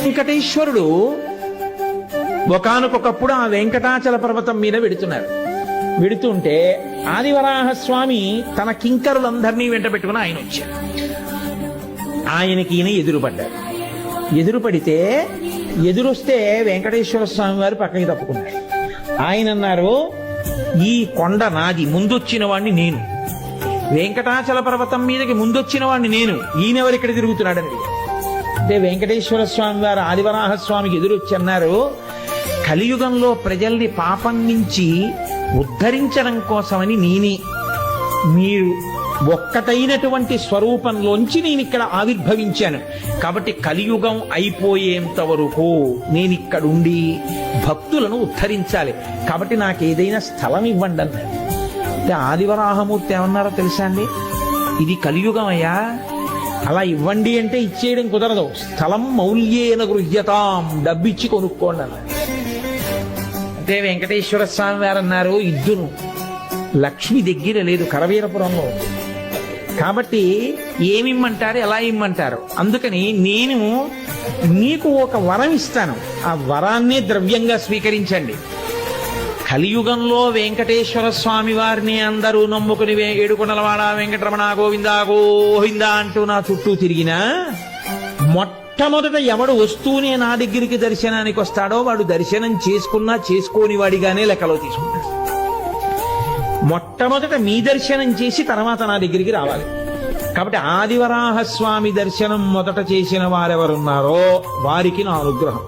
వెంకటేశ్వరుడు ఒకానొకప్పుడు ఆ వెంకటాచల పర్వతం మీద వెడుతుంటే ఆదివరాహస్వామి తన కింకరులందరినీ వెంట పెట్టుకుని ఆయన వచ్చారు. ఆయనకి ఈయన ఎదురుపడితే ఎదురొస్తే వెంకటేశ్వర స్వామి వారు పక్కకి తప్పుకున్నారు. ఆయన అన్నారు, ఈ కొండ నాది, ముందొచ్చిన వాడిని నేను. వెంకటాచల పర్వతం మీదకి ముందొచ్చిన వాడిని నేను, ఈయనెవరు ఇక్కడ తిరుగుతున్నాడని అడిగారు. అంటే వెంకటేశ్వర స్వామి వారు ఆదివరాహస్వామికి ఎదురొచ్చి అన్నారు, కలియుగంలో ప్రజల్ని పాపం నుంచి ఉద్ధరించడం కోసమని నేనే, మీరు ఒక్కటైనటువంటి స్వరూపంలోంచి నేను ఇక్కడ ఆవిర్భవించాను. కాబట్టి కలియుగం అయిపోయేంత వరకు నేను ఇక్కడుండి భక్తులను ఉద్ధరించాలి. కాబట్టి నాకు ఏదైనా స్థలం ఇవ్వండి అన్నాడు. అంటే ఆదివరాహమూర్తి ఏమన్నారో తెలుసా అండి, ఇది కలియుగం అయ్యా, అలా ఇవ్వండి అంటే ఇచ్చేయడం కుదరదు. స్థలం మౌల్యేన గృహ్యతాం, డబ్బిచ్చి కొనుక్కోండి అన్నారు. అంటే వెంకటేశ్వర స్వామి వారు అన్నారు, ఇద్దును, లక్ష్మి దగ్గర లేదు, కరవీరపురంలో. కాబట్టి ఏమిమ్మంటారు, ఎలా ఇమ్మంటారు? అందుకని నేను నీకు ఒక వరం ఇస్తాను, ఆ వరాన్నే ద్రవ్యంగా స్వీకరించండి. కలియుగంలో వెంకటేశ్వర స్వామి వారిని అందరూ నమ్ముకుని ఏడుకొండలవాడ వెంకటరమణ గోవిందా గోవిందా అంటూ నా చుట్టూ తిరిగినా, మొట్టమొదట ఎవడు వస్తూనే నా దగ్గరికి దర్శనానికి వస్తాడో వాడు దర్శనం చేసుకున్నా చేసుకోని వాడిగానే లెక్కలో తీసుకుంటాడు. మొట్టమొదట మీ దర్శనం చేసి తర్వాత నా దగ్గరికి రావాలి. కాబట్టి ఆదివరాహస్వామి దర్శనం మొదట చేసిన వారెవరున్నారో వారికి నా అనుగ్రహం.